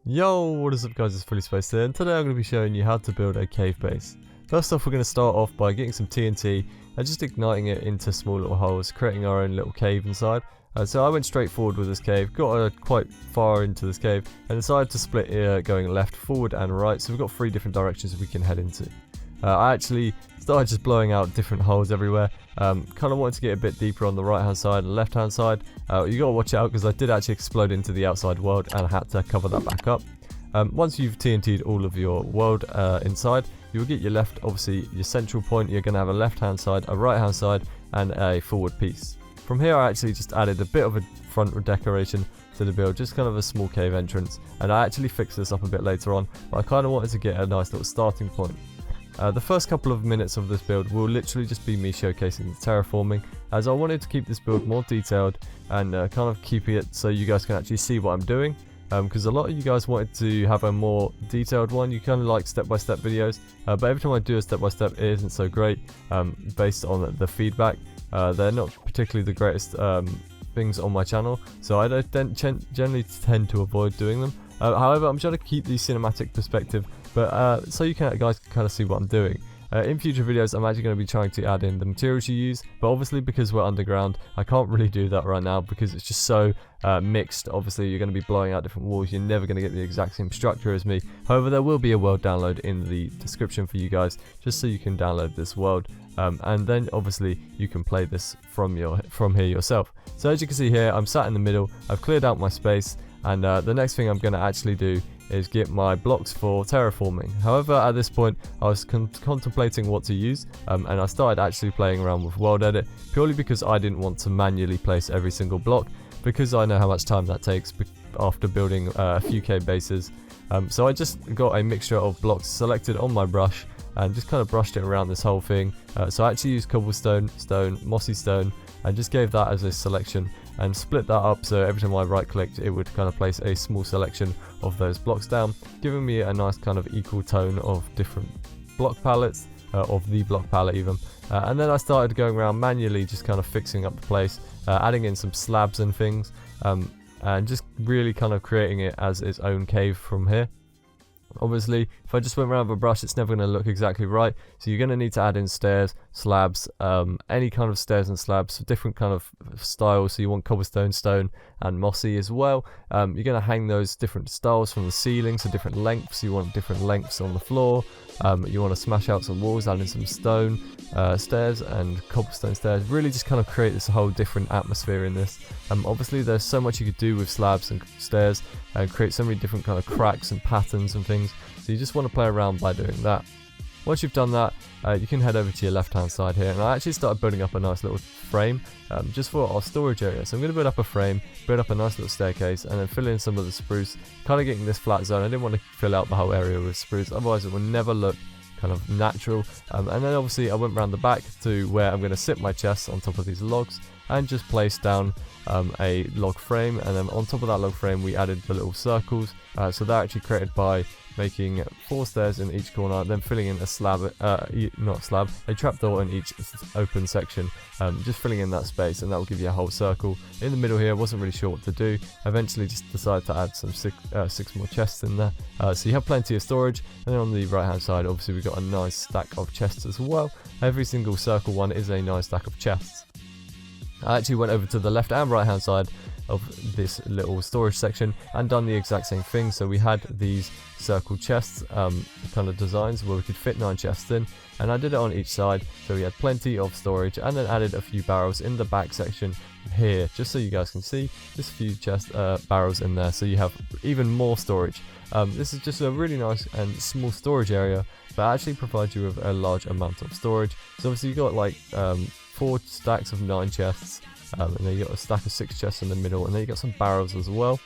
Yo, what is up guys, it's FullySpaced here, and today I'm going to be showing you how to build a cave base. First off, we're going to start off by getting some TNT and just igniting it into small little holes, creating our own little cave inside. So I went straight forward with this cave, got quite far into this cave, and decided to split it going left, forward and right, so we've got 3 different directions we can head into. I actually started just blowing out different holes everywhere. Kind of wanted to get a bit deeper on the right hand side and left hand side. You gotta watch out because I did actually explode into the outside world and I had to cover that back up. Once you've TNT'd all of your world inside, you'll get your left, obviously your central point. You're gonna have a left hand side, a right hand side and a forward piece. From here I actually just added a bit of a front decoration to the build, just kind of a small cave entrance, and I actually fixed this up a bit later on, but I kind of wanted to get a nice little starting point. The first couple of minutes of this build will literally just be me showcasing the terraforming, as I wanted to keep this build more detailed and kind of keep it so you guys can actually see what I'm doing, because a lot of you guys wanted to have a more detailed one. You kind of like step-by-step videos, but every time I do a step-by-step it isn't so great based on the feedback. They're not particularly the greatest things on my channel, so I don't generally tend to avoid doing them. However, I'm trying to keep the cinematic perspective, but so you guys can kind of see what I'm doing. In future videos, I'm actually going to be trying to add in the materials you use, but obviously because we're underground, I can't really do that right now because it's just so mixed. Obviously, you're going to be blowing out different walls. You're never going to get the exact same structure as me. However, there will be a world download in the description for you guys, just so you can download this world, and then obviously you can play this from here yourself. So as you can see here, I'm sat in the middle. I've cleared out my space, and the next thing I'm going to actually do is get my blocks for terraforming. However, at this point I was contemplating what to use, and I started actually playing around with world edit purely because I didn't want to manually place every single block, because I know how much time that takes after building a few cave bases. So I just got a mixture of blocks selected on my brush and just kind of brushed it around this whole thing. So I actually used cobblestone, stone, mossy stone, and just gave that as a selection and split that up, so every time I right clicked it would kind of place a small selection of those blocks down, giving me a nice kind of equal tone of different block palettes, of the block palette even. And then I started going around manually just kind of fixing up the place, adding in some slabs and things, and just really kind of creating it as its own cave from here. Obviously, if I just went around with a brush, it's never going to look exactly right, so you're going to need to add in stairs, slabs, any kind of stairs and slabs, different kind of styles. So you want cobblestone, stone and mossy as well. You're going to hang those different styles from the ceiling, so different lengths. You want different lengths on the floor. You want to smash out some walls, add in some stone stairs and cobblestone stairs, really just kind of create this whole different atmosphere in this. Obviously there's so much you could do with slabs and stairs and create so many different kind of cracks and patterns and things, so you just want to play around by doing that. Once you've done that, you can head over to your left hand side here, and I actually started building up a nice little frame just for our storage area. So I'm going to build up a frame, build up a nice little staircase, and then fill in some of the spruce, kind of getting this flat zone. I didn't want to fill out the whole area with spruce, otherwise it will never look kind of natural. And then obviously I went around the back to where I'm going to sit my chests on top of these logs and just place down a log frame, and then on top of that log frame we added the little circles, so they're actually created by making 4 stairs in each corner, then filling in a slab, a trapdoor in each open section, just filling in that space, and that will give you a whole circle. In the middle here, wasn't really sure what to do. Eventually just decided to add some 6 more chests in there, so you have plenty of storage. And then on the right hand side, obviously we've got a nice stack of chests as well. Every single circle one is a nice stack of chests. I actually went over to the left and right hand side of this little storage section and done the exact same thing. So we had these circle chests kind of designs where we could fit 9 chests in, and I did it on each side, so we had plenty of storage, and then added a few barrels in the back section here, just so you guys can see, just a few barrels in there, so you have even more storage. This is just a really nice and small storage area, but actually provides you with a large amount of storage. So obviously you got like 4 stacks of 9 chests, and then you got a stack of 6 chests in the middle, and then you got some barrels as well.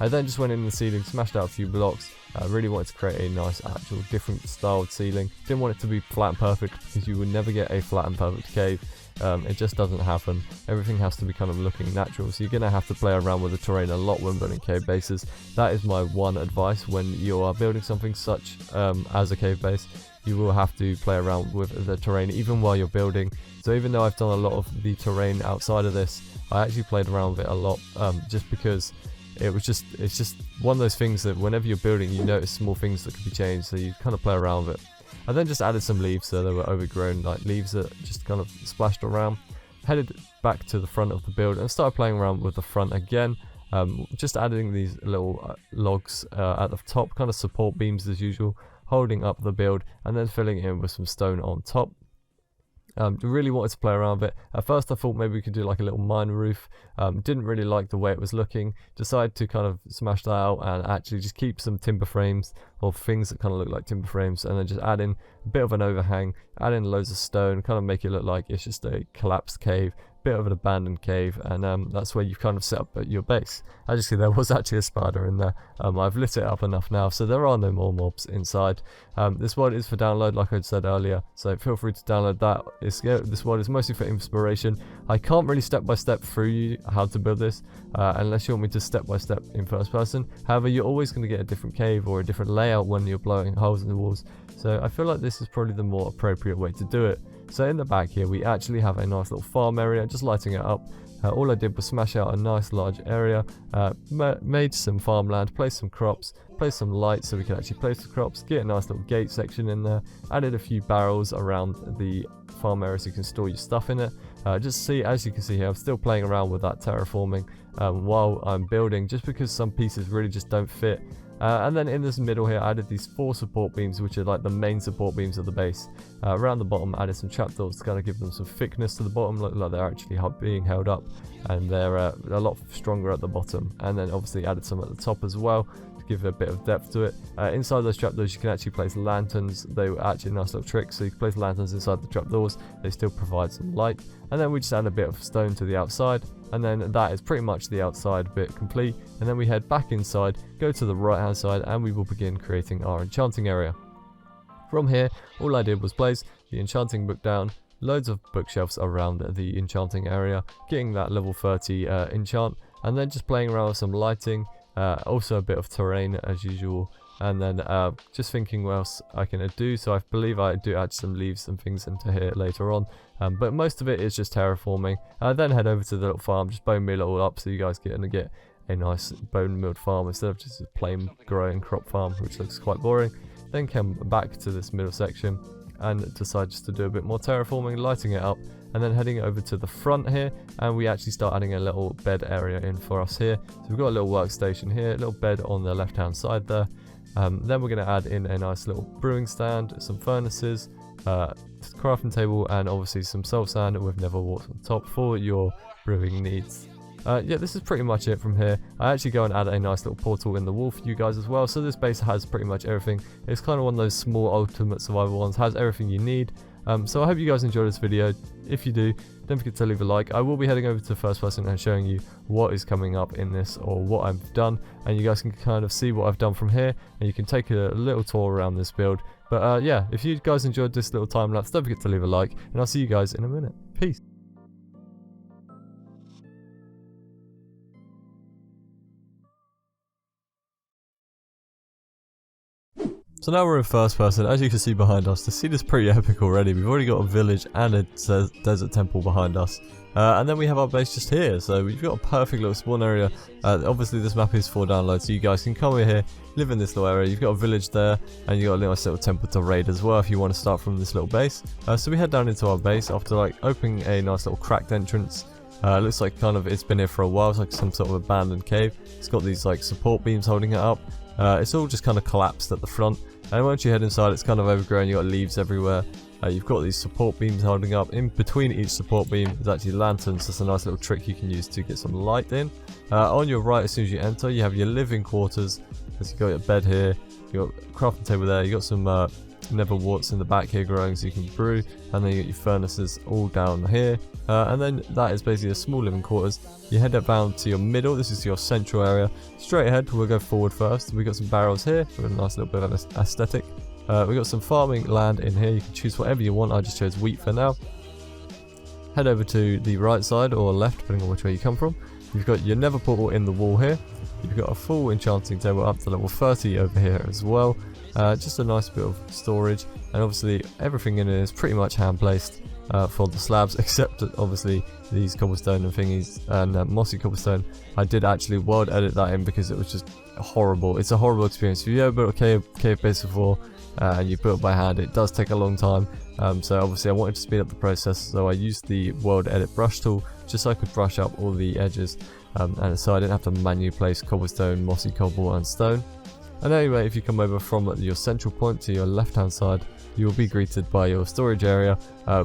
I then just went in the ceiling, smashed out a few blocks. I really wanted to create a nice actual different styled ceiling. Didn't want it to be flat and perfect, because you would never get a flat and perfect cave. It just doesn't happen. Everything has to be kind of looking natural, so you're going to have to play around with the terrain a lot when building cave bases. That is my one advice when you are building something such as a cave base. You will have to play around with the terrain even while you're building. So even though I've done a lot of the terrain outside of this, I actually played around with it a lot, just because it's just one of those things that whenever you're building, you notice small things that could be changed, so you kind of play around with it. I then just added some leaves, so they were overgrown, like leaves that just kind of splashed around. Headed back to the front of the build and started playing around with the front again. Just adding these little logs at the top, kind of support beams as usual, holding up the build, and then filling it in with some stone on top. Really wanted to play around with it. At first I thought maybe we could do like a little mine roof. Didn't really like the way it was looking. Decided to kind of smash that out and actually just keep some timber frames, or things that kind of look like timber frames, and then just add in a bit of an overhang, add in loads of stone, kind of make it look like it's just a collapsed cave, bit of an abandoned cave, and that's where you've kind of set up your base. As you see, there was actually a spider in there. I've lit it up enough now, so there are no more mobs inside. This mod is for download, like I said earlier, so feel free to download that. This mod is mostly for inspiration. I can't really step by step through you how to build this, unless you want me to step by step in first person. However, you're always going to get a different cave or a different layout when you're blowing holes in the walls, so I feel like this is probably the more appropriate way to do it. So in the back here we actually have a nice little farm area, just lighting it up. All I did was smash out a nice large area, made some farmland, placed some crops, placed some lights so we can actually place the crops, get a nice little gate section in there, added a few barrels around the farm area so you can store your stuff in it. Just see, as you can see here, I'm still playing around with that terraforming while I'm building, just because some pieces really just don't fit. And then in this middle here, I added these 4 support beams, which are like the main support beams of the base. Around the bottom, added some trapdoors to kind of give them some thickness to the bottom, look like they're actually being held up, and they're a lot stronger at the bottom. And then obviously added some at the top as well to give a bit of depth to it. Inside those trapdoors, you can actually place lanterns. They were actually a nice little trick, so you can place lanterns inside the trapdoors. They still provide some light. And then we just add a bit of stone to the outside. And then that is pretty much the outside bit complete, and then we head back inside, go to the right hand side, and we will begin creating our enchanting area. From here, all I did was place the enchanting book down, loads of bookshelves around the enchanting area, getting that level 30 enchant, and then just playing around with some lighting, also a bit of terrain as usual, and then just thinking what else I can do. So I believe I do add some leaves and things into here later on, but most of it is just terraforming. Then head over to the little farm, just bone meal it all up so you guys get a nice bone milled farm instead of just a plain growing crop farm, which looks quite boring. Then come back to this middle section and decide just to do a bit more terraforming, lighting it up, and then heading over to the front here, and we actually start adding a little bed area in for us here. So we've got a little workstation here, a little bed on the left hand side there. Then we're going to add in a nice little brewing stand, some furnaces, crafting table, and obviously some soul sand with Nether quartz on top for your brewing needs. Yeah, this is pretty much it from here. I actually go and add a nice little portal in the wall for you guys as well, so this base has pretty much everything. It's kind of one of those small ultimate survival ones, has everything you need. So I hope you guys enjoyed this video. If you do, don't forget to leave a like. I will be heading over to first person and showing you what is coming up in this, or what I've done, and you guys can kind of see what I've done from here, and you can take a little tour around this build. But yeah, if you guys enjoyed this little time lapse, don't forget to leave a like, and I'll see you guys in a minute. Peace. So now we're in first person. As you can see behind us, the scene is pretty epic already. We've already got a village and a desert temple behind us. And then we have our base just here, so we've got a perfect little spawn area. Obviously this map is for download, so you guys can come over here, live in this little area. You've got a village there, and you've got a nice little temple to raid as well if you want to start from this little base. So we head down into our base after like opening a nice little cracked entrance. Looks like kind of it's been here for a while. It's like some sort of abandoned cave. It's got these like support beams holding it up. It's all just kind of collapsed at the front. And once you head inside, it's kind of overgrown. You've got leaves everywhere. You've got these support beams holding up. In between each support beam is actually lanterns. That's a nice little trick you can use to get some light in. On your right, as soon as you enter, you have your living quarters. As you've got your bed here, you've got a crafting table there. You've got some Nether quartz in the back here growing so you can brew. And then you got your furnaces all down here. And then that is basically a small living quarters. You head down to your middle. This is your central area. Straight ahead, we'll go forward first. We've got some barrels here with a nice little bit of an aesthetic. We've got some farming land in here. You can choose whatever you want. I just chose wheat for now. Head over to the right side or left, depending on which way you come from. You've got your Nether portal in the wall here. You've got a full enchanting table up to level 30 over here as well. Just a nice bit of storage, and obviously everything in it is pretty much hand placed. for the slabs, except that obviously these cobblestone and thingies and mossy cobblestone, I did actually world edit that in because it was just horrible. It's a horrible experience. If you ever built a cave base before and you built it by hand, it does take a long time. So obviously I wanted to speed up the process, so I used the world edit brush tool just so I could brush up all the edges, and so I didn't have to manually place cobblestone, mossy cobble and stone. And anyway, if you come over from your central point to your left hand side, you will be greeted by your storage area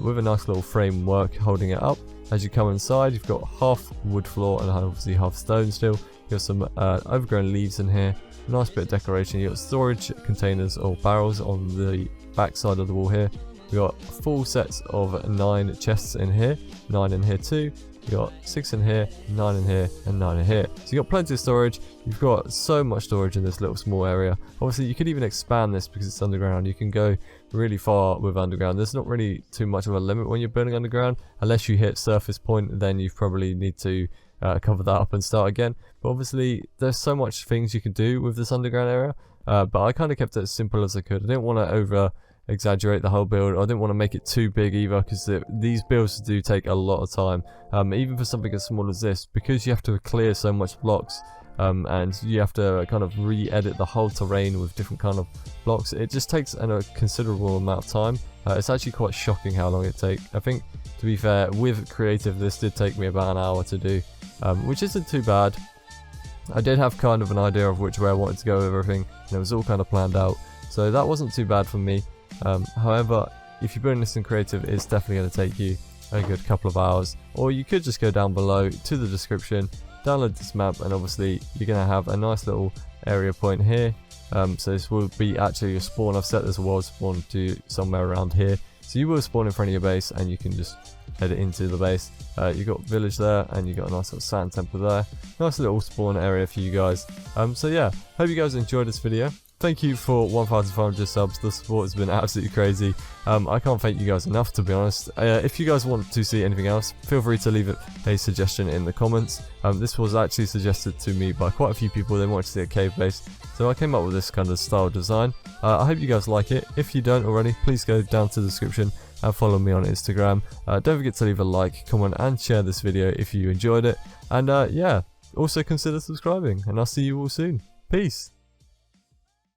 with a nice little framework holding it up. As you come inside, you've got half wood floor and obviously half stone still. You've got some overgrown leaves in here, nice bit of decoration. You've got storage containers or barrels on the back side of the wall here. We've got full sets of 9 chests in here, 9 in here too. You've got 6 in here, 9 in here, and 9 in here. So you've got plenty of storage. You've got so much storage in this little small area. Obviously you could even expand this because it's underground. You can go really far with underground. There's not really too much of a limit when you're building underground. Unless you hit surface point, then you probably need to cover that up and start again. But obviously there's so much things you can do with this underground area. But I kind of kept it as simple as I could. I didn't want to over exaggerate the whole build. I didn't want to make it too big either, because these builds do take a lot of time, even for something as small as this, because you have to clear so much blocks, and you have to kind of re-edit the whole terrain with different kind of blocks. It just takes a considerable amount of time. It's actually quite shocking how long it takes. I think, to be fair, with creative this did take me about an hour to do, which isn't too bad. I did have kind of an idea of which way I wanted to go with everything, and it was all kind of planned out, so that wasn't too bad for me. However, if you're building this in creative, it's definitely going to take you a good couple of hours, or you could just go down below to the description, download this map, and obviously you're going to have a nice little area point here. So this will be actually your spawn. I've set this world spawn to somewhere around here, so you will spawn in front of your base and you can just head it into the base. You've got village there, and you've got a nice little sand temple there. Nice little spawn area for you guys. So yeah, hope you guys enjoyed this video. Thank you for 1,500 subs. The support has been absolutely crazy. I can't thank you guys enough, to be honest. If you guys want to see anything else, feel free to leave a suggestion in the comments. This was actually suggested to me by quite a few people. They wanted to see a cave base, so I came up with this kind of style design. I hope you guys like it. If you don't already, please go down to the description and follow me on Instagram. Don't forget to leave a like, comment and share this video if you enjoyed it. And yeah, also consider subscribing, and I'll see you all soon. Peace.